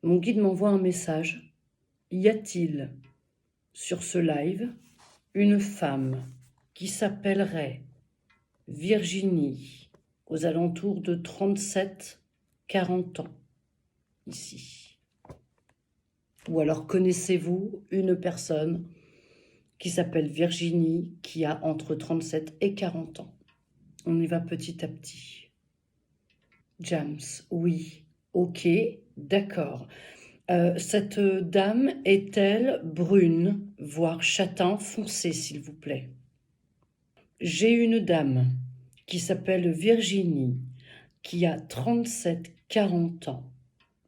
Mon guide m'envoie un message. Y a-t-il sur ce live une femme qui s'appellerait Virginie, aux alentours de 37-40 ans, ici? Ou alors connaissez-vous une personne qui s'appelle Virginie, qui a entre 37 et 40 ans? On y va petit à petit. James, oui, ok, d'accord. Cette dame est-elle brune, voire châtain foncé, s'il vous plaît? J'ai une dame qui s'appelle Virginie, qui a 37-40 ans,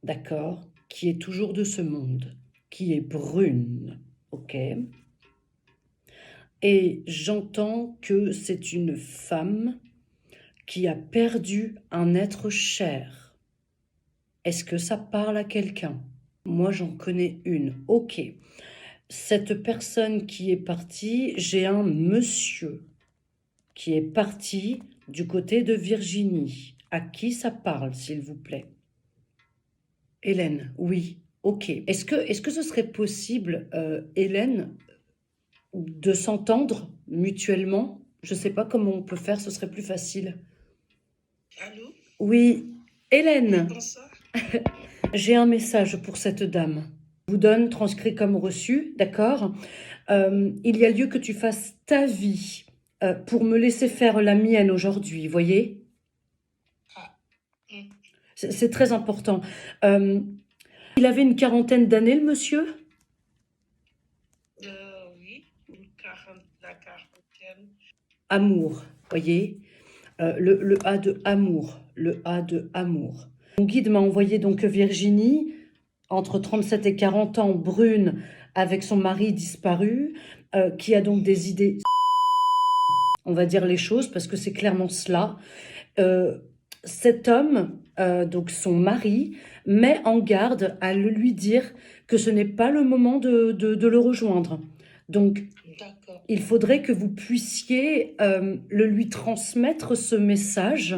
d'accord? Qui est toujours de ce monde, qui est brune, ok? Et j'entends que c'est une femme qui a perdu un être cher. Est-ce que ça parle à quelqu'un? Moi, j'en connais une. Ok. Cette personne qui est partie, j'ai un monsieur qui est parti du côté de Virginie. À qui ça parle, s'il vous plaît? Hélène, oui. Ok. Est-ce que ce serait possible, Hélène, de s'entendre mutuellement? Je ne sais pas comment on peut faire, ce serait plus facile. Allô? Oui, Hélène. Bonsoir. J'ai un message pour cette dame. Je vous donne, transcrit comme reçu, d'accord? Il y a lieu que tu fasses ta vie pour me laisser faire la mienne aujourd'hui, voyez? Ah, C'est très important. Il avait une quarantaine d'années, le monsieur? oui, la quarantaine. Amour, voyez? Le A de amour, le A de amour. Mon guide m'a envoyé donc Virginie, entre 37 et 40 ans, brune, avec son mari disparu, qui a donc des idées, on va dire les choses, parce que c'est clairement cela. Cet homme, donc son mari, met en garde à le lui dire que ce n'est pas le moment de le rejoindre. Donc, D'accord. il faudrait que vous puissiez le lui transmettre, ce message,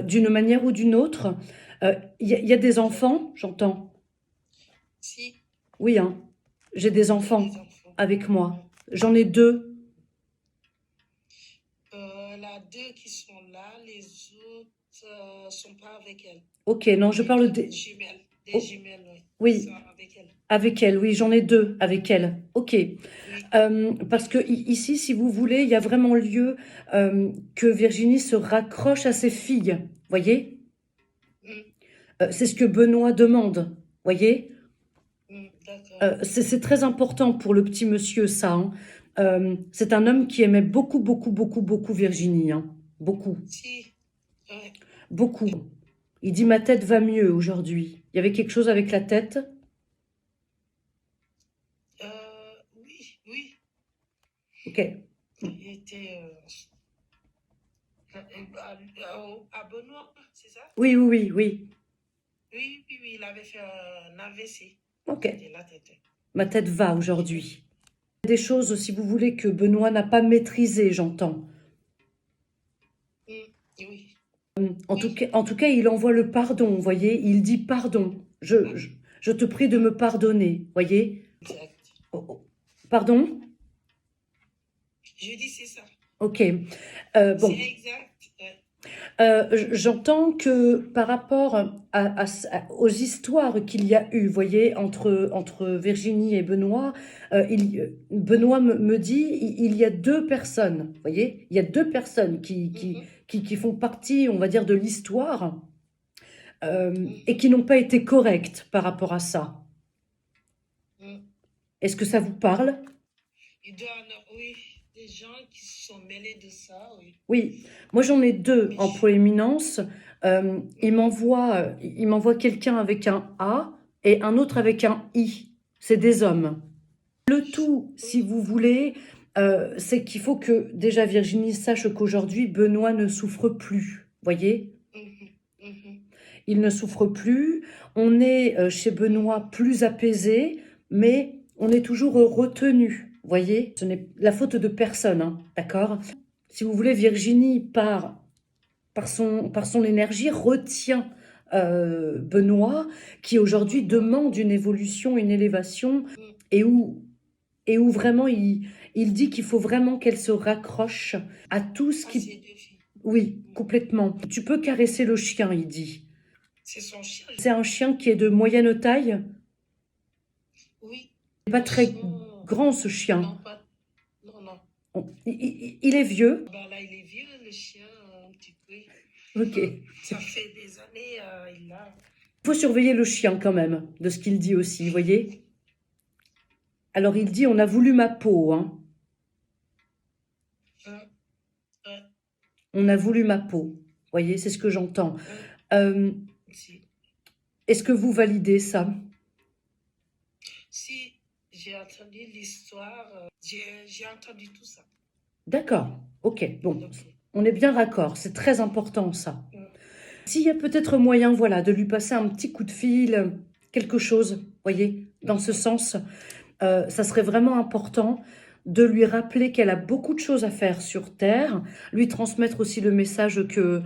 d'une manière ou d'une autre. Il y a des enfants, j'entends? Si, Oui, hein. J'ai des enfants les enfants. avec moi. J'en ai 2. La deux qui sont là, les autres sont pas avec elle. Ok, non, je parle des... Jumelles. Des Oh, jumelles, oui. oui. Sont avec elle. Avec elle, oui, j'en ai 2 avec elle. Ok. Oui. Parce que ici, si vous voulez, il y a vraiment lieu que Virginie se raccroche à ses filles. Voyez? C'est ce que Benoît demande. Voyez? D'accord. C'est très important pour le petit monsieur, ça. Hein. C'est un homme qui aimait beaucoup, beaucoup, beaucoup, beaucoup Virginie. Hein. Beaucoup. Si, ouais. Beaucoup. Il dit ma tête va mieux aujourd'hui. Il y avait quelque chose avec la tête? Oui, oui. Ok. Il était à Benoît, c'est ça? Oui, oui, oui, oui. Oui, oui, oui, il avait fait un AVC. Ok. C'était la tête. Ma tête va aujourd'hui. Des choses, si vous voulez, que Benoît n'a pas maîtrisées, j'entends. Oui. En tout cas, il envoie le pardon, vous voyez? Il dit pardon. Je te prie de me pardonner, voyez? Exact. Oh, oh. Pardon? Je dis c'est ça. Ok. Bon. C'est exact. J'entends que par rapport aux histoires qu'il y a eu, voyez, entre Virginie et Benoît, Benoît me dit il y a 2 personnes, voyez, il y a 2 personnes qui font partie, on va dire, de l'histoire et qui n'ont pas été correctes par rapport à ça. Est-ce que ça vous parle? Il doit en avoir, oui, des gens qui se sont mêlés de ça, oui. Oui, moi j'en ai 2 en proéminence. Il m'envoie quelqu'un avec un A et un autre avec un I. C'est des hommes. Le tout, si vous voulez, c'est qu'il faut que déjà Virginie sache qu'aujourd'hui Benoît ne souffre plus. Voyez? Il ne souffre plus. On est chez Benoît plus apaisé, mais on est toujours retenu. Voyez? Ce n'est la faute de personne, hein, d'accord? Si vous voulez, Virginie, par son énergie, retient Benoît, qui aujourd'hui demande une évolution, une élévation, et où vraiment il dit qu'il faut vraiment qu'elle se raccroche à tout ce Ah, qui... c'est 2 filles. Oui, complètement. Tu peux caresser le chien, il dit. C'est son chien. C'est un chien qui est de moyenne taille, Oui. pas Mon très chien. grand ce chien. Non, pas. Non, non. Il est vieux. Ben là, il est vieux, le chien, un petit peu. Ok. Ça fait des années, il a. Il faut surveiller le chien quand même, de ce qu'il dit aussi, vous voyez. Alors il dit, on a voulu ma peau, hein. Hein, hein, On a voulu ma peau. Vous voyez, c'est ce que j'entends. si. Est-ce que vous validez ça? Si j'ai entendu l'histoire, j'ai entendu tout ça. D'accord. Ok. Bon, Ok. on est bien raccord. C'est très important ça. Mm. S'il y a peut-être moyen, voilà, de lui passer un petit coup de fil, quelque chose, vous voyez, dans ce sens, ça serait vraiment important de lui rappeler qu'elle a beaucoup de choses à faire sur Terre, lui transmettre aussi le message que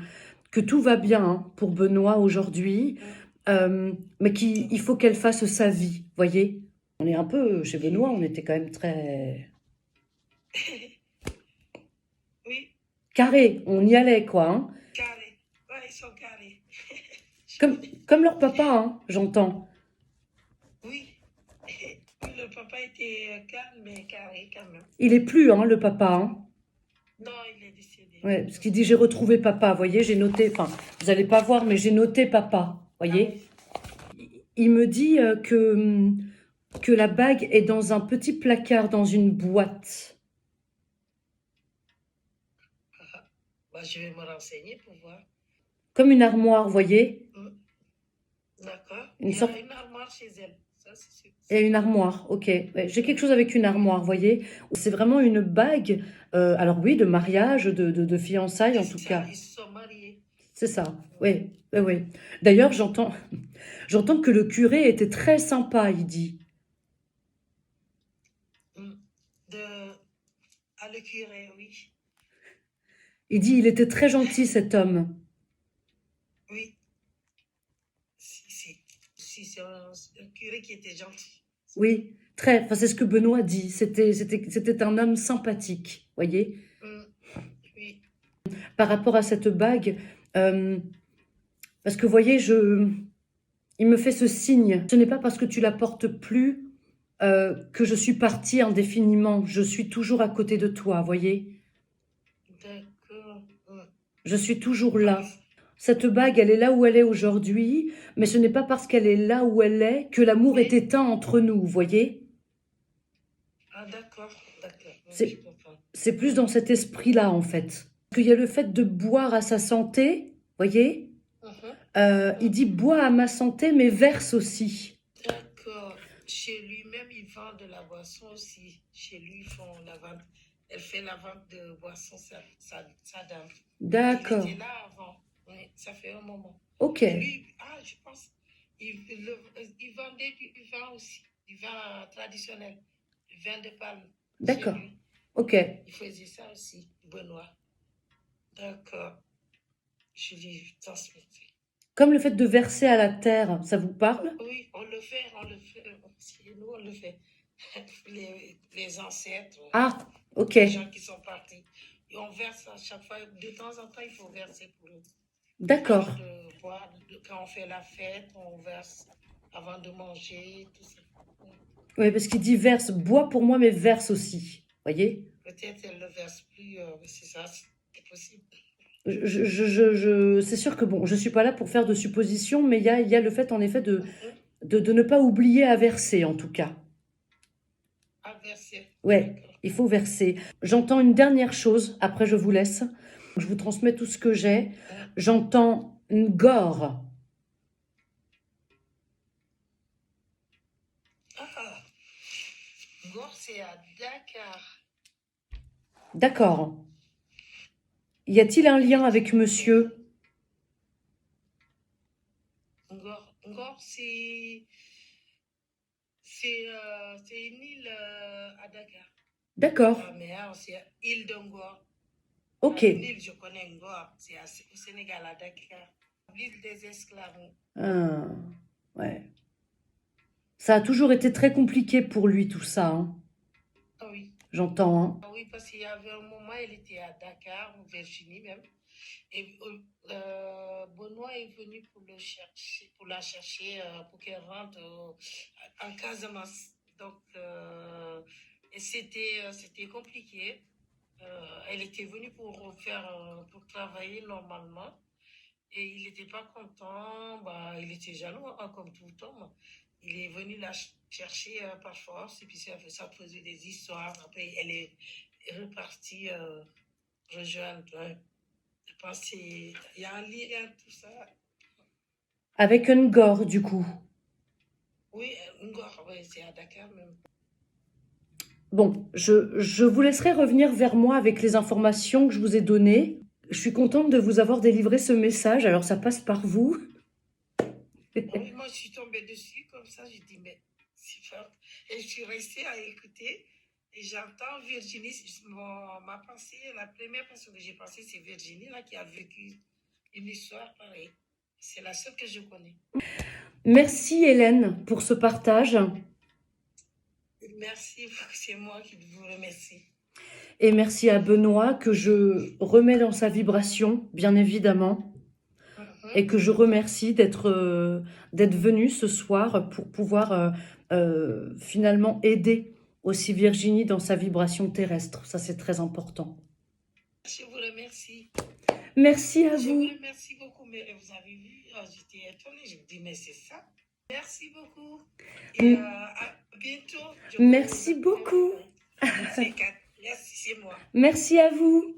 tout va bien hein, pour Benoît aujourd'hui, mais qu'il faut qu'elle fasse sa vie, vous voyez. On est un peu, chez Benoît, on était quand même très Oui, carré, on y allait quoi, hein. carré. Ouais, ils sont carrés. Comme leur papa, hein, j'entends. Oui. Oui, le papa était calme mais carré quand même. Il est plus, hein, le papa, hein. Non, il est décédé. Ouais, parce qu'il dit j'ai retrouvé papa, vous voyez, j'ai noté, enfin, vous n'allez pas voir, mais j'ai noté papa, vous voyez. Il me dit que la bague est dans un petit placard, dans une boîte. Bah, je vais me renseigner pour voir. Comme une armoire, vous voyez. D'accord. Une Il y sorte... a une armoire chez elle. Ça, c'est sûr. Il y a une armoire, ok. Ouais, j'ai quelque chose avec une armoire, vous voyez. C'est vraiment une bague, alors oui, de mariage, de fiançailles en tout Ça, cas. ils se sont mariés. C'est ça, oui, oui, oui. D'ailleurs, j'entends que le curé était très sympa, il dit. À le curé, oui. Il dit, il était très gentil cet homme. Oui. Si, c'est un curé qui était gentil. Oui, très. Enfin, c'est ce que Benoît dit. C'était un homme sympathique, voyez. Oui. Par rapport à cette bague, parce que voyez, il me fait ce signe. Ce n'est pas parce que tu la portes plus que je suis partie indéfiniment. Je suis toujours à côté de toi, voyez. D'accord. Je suis toujours là. Cette bague, elle est là où elle est aujourd'hui, mais ce n'est pas parce qu'elle est là où elle est que l'amour est éteint entre nous, voyez. Ah, d'accord, d'accord. C'est c'est plus dans cet esprit-là, en fait. Parce qu'il y a le fait de boire à sa santé, voyez. Il dit bois à ma santé, mais verse aussi. D'accord. Chez lui-même, il vend de la boisson aussi. Chez lui, ils font la vente. Elle fait la vente de boissons, sa dame. D'accord. Il était là avant. Oui, ça fait un moment. Ok. Et lui, je pense, il vendait du vin aussi, du vin traditionnel, du vin de palme. D'accord. Chez lui. Ok. Il faisait ça aussi, Benoît. D'accord. Je lui transmettrai. Comme le fait de verser à la terre, ça vous parle? Oui, on le fait. Chez nous, on le fait. Les ancêtres, Ah, ok. les gens qui sont partis. Et on verse à chaque fois. De temps en temps, il faut verser pour eux. D'accord. Avant de boire, quand on fait la fête, on verse avant de manger, tout ça. Oui, parce qu'il dit verse, bois pour moi, mais verse aussi. Voyez? Peut-être elle ne le verse plus, c'est ça, c'est possible. C'est sûr que bon, je suis pas là pour faire de suppositions, mais il y a le fait en effet de ne pas oublier à verser en tout cas. À verser. Ouais, il faut verser. J'entends une dernière chose, après je vous laisse. Je vous transmets tout ce que j'ai. J'entends une gore. Ah, Ngor, c'est à Dakar. D'accord. Y a-t-il un lien avec monsieur? Ngor, c'est une île à Dakar. D'accord. Mais c'est île de Ngor. Ok. Une île, je connais Ngor, c'est au Sénégal, à Dakar. L'île des esclaves. Ah, ouais. Ça a toujours été très compliqué pour lui, tout ça, hein. Ah oui. J'entends, hein. Ah oui, parce qu'il y avait un moment, elle était à Dakar, en Virginie même. Et Benoît est venu pour le chercher, pour la chercher, pour qu'elle rentre en Casamance. Donc, et c'était compliqué. Elle était venue pour faire, pour travailler normalement. Et il n'était pas content, bah, il était jaloux, hein, comme tout homme. Il est venu la chercher par force, et puis ça faisait des histoires. Après, elle est repartie rejoindre. Ouais. Je pense qu'il y a un lien, tout ça. Avec Ngor, du coup. Oui, Ngor, ouais, c'est à Dakar même. Bon, je vous laisserai revenir vers moi avec les informations que je vous ai données. Je suis contente de vous avoir délivré ce message, alors ça passe par vous. Oui, moi, je suis tombée dessus comme ça, j'ai dit, mais c'est fort. Et je suis restée à écouter. Et j'entends Virginie, ma pensée, la première personne que j'ai pensée, c'est Virginie, là, qui a vécu une histoire pareille. C'est la seule que je connais. Merci Hélène pour ce partage. Merci, c'est moi qui vous remercie. Et merci à Benoît que je remets dans sa vibration, bien évidemment. Et que je remercie d'être venu ce soir pour pouvoir finalement aider aussi Virginie dans sa vibration terrestre. Ça, c'est très important. Je vous remercie. Merci à Je vous. vous remercie beaucoup, mais vous avez vu, j'étais étonnée, je me dis, mais c'est ça. Merci beaucoup. Et à bientôt. Merci beaucoup. Merci, c'est moi. Merci à vous.